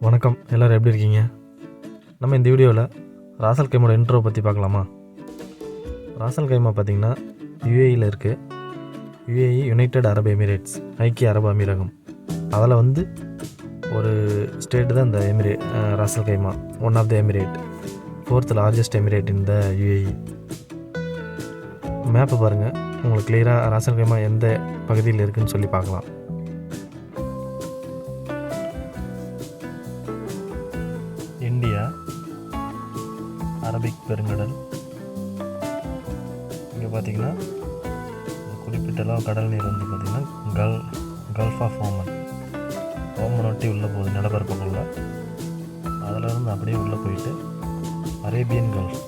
வணக்கம், எல்லோரும் எப்படி இருக்கீங்க? நம்ம இந்த வீடியோவில் ராசல் கைமாவோட இன்ட்ரோ பற்றி பார்க்கலாமா? ராசல் கைமா பார்த்திங்கன்னா யுஏஇயில் இருக்குது. யுஏஇ யுனைடெட் அரபு எமிரேட்ஸ், ஐக்கிய அரபு அமீரகம். அதில் வந்து ஒரு ஸ்டேட்டு தான் இந்த Ras al Khaimah, one of the emirate, 4th largest emirate in the UAE. மேப்பை பாருங்கள், உங்களுக்கு கிளியராக ராசல் கைமா எந்த பகுதியில் இருக்குதுன்னு சொல்லி பார்க்கலாம். இந்தியா, அரபிக் பெருங்கடல். இங்கே பார்த்திங்கன்னா குறிப்பிட்ட அளவு கடல் நீர் வந்து பார்த்திங்கன்னா கல்ஃப் ஆஃப் ஓமன் ஒட்டி உள்ளே போகுது நிலப்பரப்புக்குள்ளே. அதிலிருந்து அப்படியே உள்ளே போயிட்டு அரேபியன் கல்ஃப்,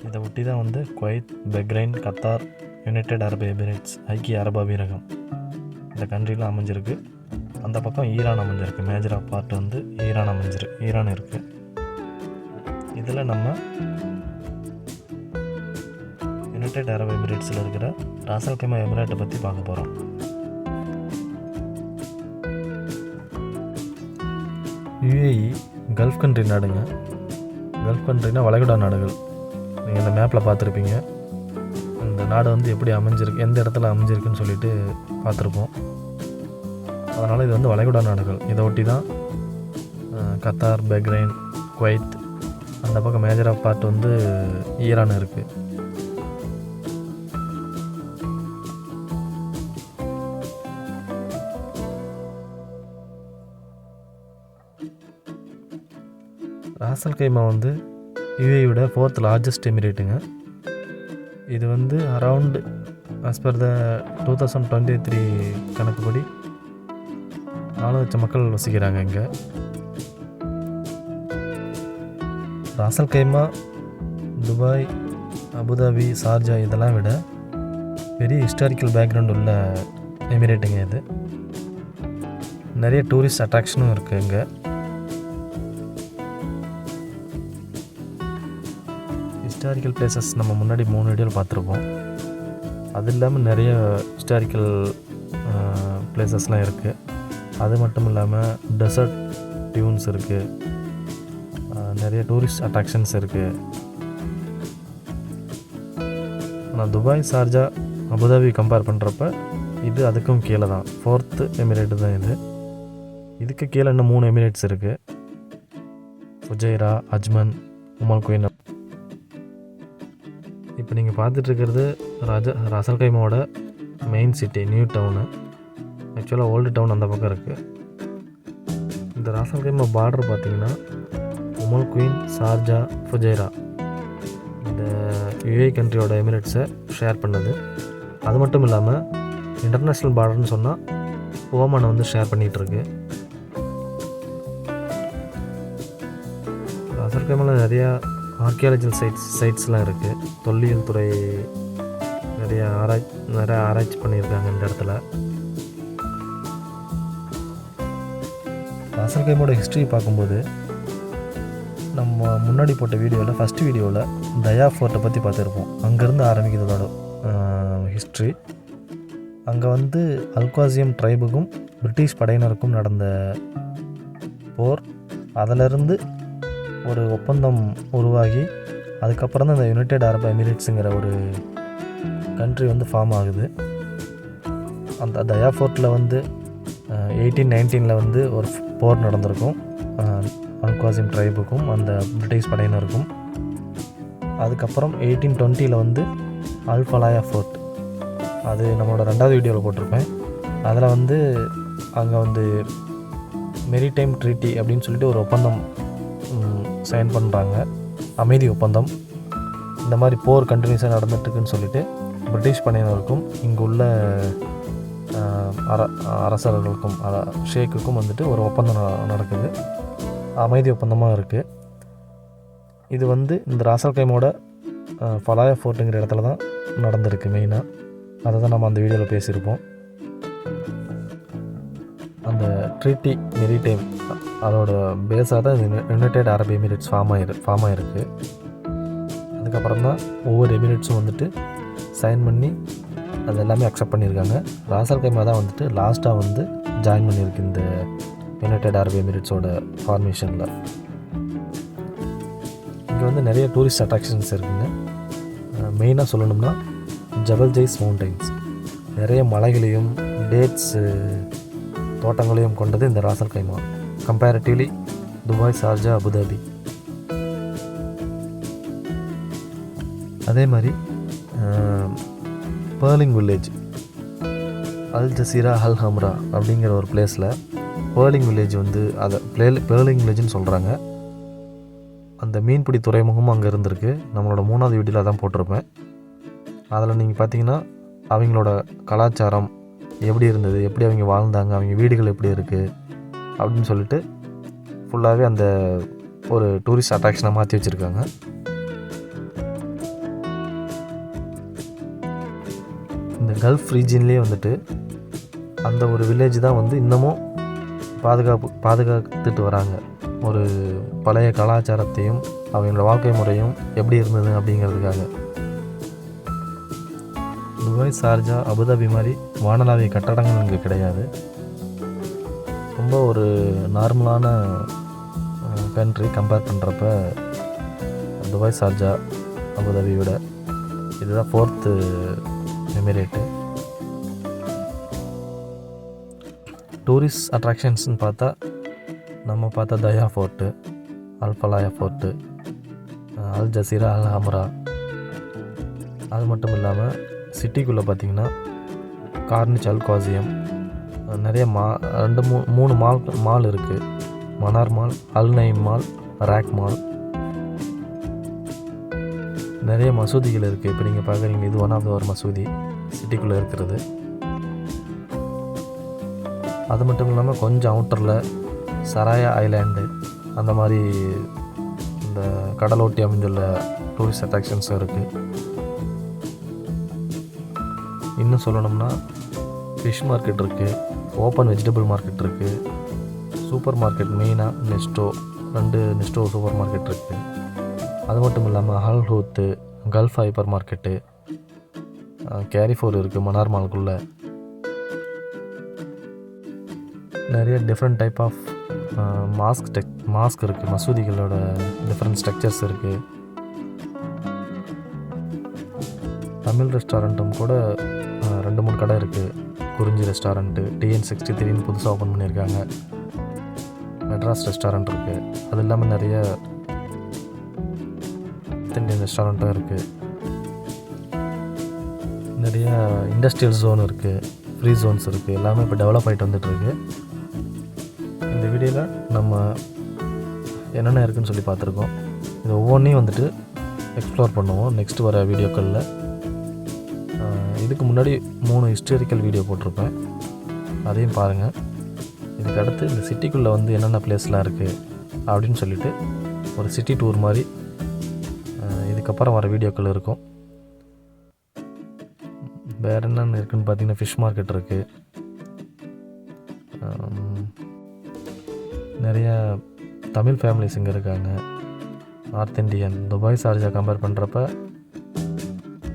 இதை ஒட்டி தான் வந்து குவைத், பஹ்ரைன், கத்தார், யுனைடெட் அரபு எமிரேட்ஸ், ஐக்கிய அரபு அமீரகம் இந்த கண்ட்ரிலாம் அமைஞ்சிருக்கு. அந்த பக்கம் ஈரான் அமைஞ்சிருக்கு. மேஜர் ஆஃப் பார்ட் வந்து ஈரான் இருக்குது. இதில் நம்ம யுனைடெட் அரபு எமிரேட்ஸில் இருக்கிற ராசல் கைமா எமிரேட்டை பற்றி பார்க்க போகிறோம். யுஏஇ கல்ஃப் கண்ட்ரி நாடுங்க. கல்ஃப் கண்ட்ரினா வளைகுடா நாடுகள். நீங்கள் இந்த மேப்பில் பார்த்துருப்பீங்க. இந்த நாடு வந்து எப்படி அமைஞ்சிருக்கு, எந்த இடத்துல அமைஞ்சிருக்குன்னு சொல்லிட்டு பார்த்துருப்போம். அதனால் இது வந்து வளைகுடா நாடுகள். இதை ஒட்டி தான் கத்தார், பஹ்ரைன், குவைத், அந்த பக்கம் மேஜர் ஆஃப் பார்ட் வந்து ஈரான் இருக்குது. ராசல் கைமா வந்து யுஏஇயோட 4th லார்ஜஸ்ட் எமிரேட்டுங்க. இது வந்து அரவுண்ட் ஆஸ் பர் த 2023 கணக்குப்படி 4 லட்சம் மக்கள் வசிக்கிறாங்க இங்கே. ராசல் கைமா, துபாய், அபுதாபி, ஷார்ஜா இதெல்லாம் விட பெரிய ஹிஸ்டாரிக்கல் பேக்ரவுண்ட் உள்ள எமிரேட்டுங்க இது. நிறைய டூரிஸ்ட் அட்ராக்ஷனும் இருக்குது இங்கே. ஹிஸ்டாரிக்கல் பிளேசஸ் நம்ம முன்னாடி 3 வீடியோவில் பார்த்துருப்போம். அது இல்லாமல் நிறைய ஹிஸ்டாரிக்கல் பிளேசஸ்லாம் இருக்குது. அது மட்டும் இல்லாமல் டெசர்ட் டியூன்ஸ் இருக்குது, நிறைய டூரிஸ்ட் அட்ராக்ஷன்ஸ் இருக்குது. ஆனால் துபாய், ஷார்ஜா, அபுதாபி கம்பேர் பண்ணுறப்ப இது அதுக்கும் கீழே தான். 4th எமிரேட்டு தான் இது. இதுக்கு கீழே இன்னும் 3 எமிரேட்ஸ் இருக்குது. Fujairah, Ajman, Umm al Quwain. இப்போ நீங்கள் பார்த்துட்ருக்கிறது ராசல் கைமாவோட மெயின் சிட்டி, நியூ டவுனு. ஆக்சுவலாக ஓல்டு டவுன் அந்த பக்கம் இருக்குது. இந்த ராசல் கைமா பார்டர் பார்த்திங்கன்னா உமல் குயின், ஷார்ஜா, ஃபுஜைரா இந்த யுஏஇ கண்ட்ரியோட எமிரேட்ஸை ஷேர் பண்ணுது. அது மட்டும் இல்லாமல் இன்டர்நேஷ்னல் பார்டர்னு சொன்னால் ஓமானை வந்து ஷேர் பண்ணிகிட்ருக்கு. ராசல் கைமாவில் நிறையா ஆர்கியாலஜிக்கல் சைட்ஸ்லாம் இருக்குது. தொல்லியல் துறை நிறைய ஆராய்ச்சி பண்ணியிருக்காங்க இந்த இடத்துல. ராசல் கைமாவோட ஹிஸ்ட்ரி பார்க்கும்போது நம்ம முன்னாடி போட்ட வீடியோவில், ஃபஸ்ட் வீடியோவில் தயா ஃபோர்ட்டை பற்றி பார்த்துருப்போம். அங்கேருந்து ஆரம்பிக்கிறதோட ஹிஸ்ட்ரி. அங்கே வந்து அல்குவாசியம் ட்ரைபுக்கும் பிரிட்டிஷ் படையினருக்கும் நடந்த போர். அதிலிருந்து ஒரு ஒப்பந்தம் உருவாகி அதுக்கப்புறம் தான் இந்த யுனைடெட் அரபு எமிரேட்ஸுங்கிற ஒரு கண்ட்ரி வந்து ஃபார்ம் ஆகுது. அந்த தயா ஃபோர்ட்டில் வந்து 1819 வந்து ஒரு போர் நடந்திருக்கும் அல்குவாசிம் ட்ரைபுக்கும் அந்த பிரிட்டிஷ் படையினருக்கும். அதுக்கப்புறம் 1820 வந்து அல்-ஃபலாயா ஃபோர்ட், அது நம்மளோட 2வது வீடியோவில் போட்டிருப்பேன். அதில் வந்து அங்கே வந்து மெரிடைம் ட்ரீட்டி அப்படின்னு சொல்லிட்டு ஒரு ஒப்பந்தம் சைன் பண்ணுறாங்க, அமைதி ஒப்பந்தம். இந்த மாதிரி போர் கண்டினியூஸாக நடந்துட்டுருக்குன்னு சொல்லிட்டு பிரிட்டிஷ் படையினருக்கும் இங்கே உள்ள அரசர்களுக்கும் ஷேக்குக்கும் வந்துட்டு ஒரு ஒப்பந்தம் நடக்குது. அமைதி ஒப்பந்தமாக இருக்குது. இது வந்து இந்த ராசல் கைமாவோட ஃபலாயா ஃபோர்ட்டுங்கிற இடத்துல தான் நடந்திருக்கு மெயினாக. அதை தான் நம்ம அந்த வீடியோவில் பேசியிருப்போம். அந்த ட்ரீட்டி மெரிடைம் அதோட பேஸாக தான் யுனைடெட் அரபு எமிரேட்ஸ் ஃபார்ம் ஆகிருக்கு. அதுக்கப்புறம் தான் ஒவ்வொரு எமிரேட்ஸும் வந்துட்டு சைன் பண்ணி அது எல்லாமே அக்செப்ட் பண்ணியிருக்காங்க. ராசல் கைமா தான் வந்துட்டு லாஸ்ட்டாக வந்து ஜாயின் பண்ணியிருக்கு இந்த யுனைடெட் அரபு எமிரேட்ஸோட ஃபார்மேஷனில். இங்கே வந்து நிறைய டூரிஸ்ட் அட்ராக்ஷன்ஸ் இருக்குங்க. மெயினாக சொல்லணும்னா ஜபல் ஜெய்ஸ் மவுண்டைன்ஸ், நிறைய மலைகளையும் டேட்ஸு தோட்டங்களையும் கொண்டது இந்த Ras al Khaimah. Comparatively Dubai, Sharjah, Abu Dhabi. அதே மாதிரி pearling village, Al Jazira Al Hamra அப்படிங்கிற ஒரு பிளேஸில் பேர்லிங் வில்லேஜ் வந்து அதை பேர்லிங் வில்லேஜ்னு சொல்கிறாங்க. அந்த மீன்பிடி துறைமுகமும் அங்கே இருந்திருக்கு. நம்மளோட 3வது வீடியோவில் தான் போட்டிருப்பேன். அதில் நீங்கள் பார்த்தீங்கன்னா அவங்களோட கலாச்சாரம் எப்படி இருந்தது, எப்படி அவங்க வாழ்ந்தாங்க, அவங்க வீடுகள் எப்படி இருக்குது அப்படின்னு சொல்லிட்டு ஃபுல்லாகவே அந்த ஒரு டூரிஸ்ட் அட்ராக்ஷனை மாற்றி வச்சுருக்காங்க. இந்த கல்ஃப் ரீஜன்லேயே வந்துட்டு அந்த ஒரு வில்லேஜ் தான் வந்து இன்னமும் பாதுகாத்துட்டு வராங்க. ஒரு பழைய கலாச்சாரத்தையும் அவங்களோட வாழ்க்கை முறையும் எப்படி இருந்தது அப்படிங்கிறதுக்காக. துபாய், ஷார்ஜா, அபுதாபி மாதிரி வானளாவிய கட்டடங்கள் இங்கே கிடையாது. ரொம்ப ஒரு நார்மலான கண்ட்ரி கம்பேர் பண்ணுறப்ப துபாய், ஷார்ஜா, அபுதாபி விட இதுதான் 4th எமிரேட்டு. டூரிஸ்ட் அட்ராக்ஷன்ஸ்னு பார்த்தா நம்ம பார்த்தா தயா ஃபோர்ட்டு, அல்ஃபலாயா ஃபோர்ட்டு, அல் ஜசீரா அல் ஹம்ரா. அது மட்டும் இல்லாமல் சிட்டிக்குள்ளே பார்த்திங்கன்னா கார்னிச் அல் காசியம், நிறைய 3 மால் இருக்குது. மனார் மால், அல் நைம் மால், ரேக் மால். நிறைய மசூதிகள் இருக்குது. இப்போ நீங்கள் பார்க்குறீங்க, இது ஒன் ஆஃப் த ஒரு மசூதி சிட்டிக்குள்ளே இருக்கிறது. அது மட்டும் இல்லாமல் கொஞ்சம் அவுட்டரில் சராயா ஐலாண்டு, அந்த மாதிரி இந்த கடலோட்டி அமைந்துள்ள டூரிஸ்ட் அட்ராக்ஷன்ஸும் இருக்குது. இன்னும் சொல்லணும்னா ஃபிஷ் மார்க்கெட் இருக்குது, ஓப்பன் வெஜிடபிள் மார்க்கெட் இருக்குது, சூப்பர் மார்க்கெட் மெயினாக நெஸ்டோ, 2 நெஸ்டோ சூப்பர் மார்க்கெட் இருக்குது. அது மட்டும் இல்லாமல் ஹல் ஹூத்து, கல்ஃப் ஹைப்பர் மார்க்கெட்டு, கேரிஃபோர் இருக்குது மனார் மாலுக்குள்ளே. நிறைய டிஃப்ரெண்ட் டைப் ஆஃப் மாஸ்க் இருக்குது. மசூதிகளோட டிஃப்ரெண்ட் ஸ்ட்ரக்சர்ஸ் இருக்குது. தமிழ் ரெஸ்டாரண்ட்டும் கூட 2-3 கடை இருக்குது. குறிஞ்சி ரெஸ்டாரண்ட்டு, TN63ன்னு புதுசாக ஓப்பன் பண்ணியிருக்காங்க. மெட்ராஸ் ரெஸ்டாரண்ட் இருக்குது. அது இல்லாமல் நிறைய இந்தியன் ரெஸ்டாரண்ட்டும் இருக்குது. நிறைய இண்டஸ்ட்ரியல் ஜோன் இருக்குது, ஃப்ரீ ஜோன்ஸ் இருக்குது. எல்லாமே இப்போ டெவலப் ஆகிட்டு வந்துட்டுருக்கு. இந்த வீடியோவில் நம்ம என்னென்ன இருக்குதுன்னு சொல்லி பார்த்துருக்கோம். இது ஒவ்வொன்றையும் வந்துட்டு எக்ஸ்ப்ளோர் பண்ணுவோம் நெக்ஸ்ட் வர வீடியோக்களில். இதுக்கு முன்னாடி 3 ஹிஸ்டாரிக்கல் வீடியோ போட்டிருப்பேன், அதையும் பாருங்கள். இதுக்கு அடுத்து இந்த சிட்டிக்குள்ளே வந்து என்னென்ன பிளேஸ்லாம் இருக்குது அப்படின்னு சொல்லிவிட்டு ஒரு சிட்டி டூர் மாதிரி இதுக்கப்புறம் வர வீடியோக்கள் இருக்கும். வேறு என்னென்ன இருக்குதுன்னு பார்த்தீங்கன்னா ஃபிஷ் மார்க்கெட் இருக்குது. நிறைய தமிழ் ஃபேமிலிஸ் இங்கே இருக்காங்க, north Indian. Dubai, Sharjah compare பண்ணுறப்ப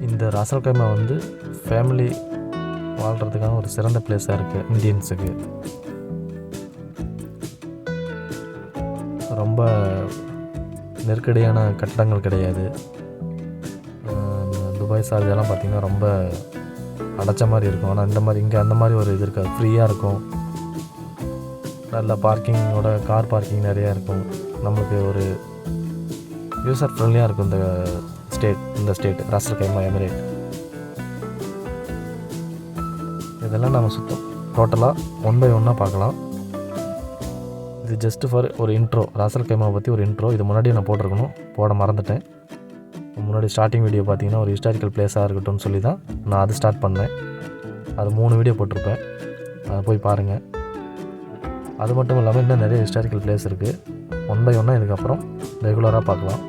இந்த ராசல் கைமா வந்து ஃபேமிலி வாழ்கிறதுக்கான ஒரு சிறந்த பிளேஸாக இருக்குது இந்தியன்ஸுக்கு. ரொம்ப நெருக்கடியான கட்டடங்கள் கிடையாது. துபாய், ஷார்ஜாலாம் பார்த்திங்கன்னா ரொம்ப அடைச்ச மாதிரி இருக்கும். ஆனால் இந்த மாதிரி இங்கே அந்த மாதிரி ஒரு இது இருக்காது, ஃப்ரீயாக இருக்கும். நல்ல பார்க்கிங்கோட கார் பார்க்கிங் நிறையா இருக்கும். நம்மளுக்கு ஒரு யூசர் ஃப்ரெண்ட்லியாக இருக்கும் இந்த ஸ்டேட் ராசல் கைமா எமிரேட். இதெல்லாம் நம்ம டோட்டலாக 1 by 1 பார்க்கலாம். இது ஜஸ்ட்டு ஃபார் ஒரு இன்ட்ரோ, ராசல் கைமாவை பற்றி ஒரு இன்ட்ரோ. இது முன்னாடியே நான் போட மறந்துட்டேன். முன்னாடி ஸ்டார்டிங் வீடியோ பார்த்தீங்கன்னா ஒரு ஹிஸ்டாரிக்கல் பிளேஸாக இருக்கட்டும்னு சொல்லி தான் நான் அது ஸ்டார்ட் பண்ணேன். அது 3 வீடியோ போட்டிருப்பேன், அதை போய் பாருங்கள். அது மட்டும் இல்லாமல் இன்னும் நிறைய ஹிஸ்டாரிக்கல் பிளேஸ் இருக்குது. 1 by 1 இதுக்கப்புறம் ரெகுலராக பார்க்கலாம்.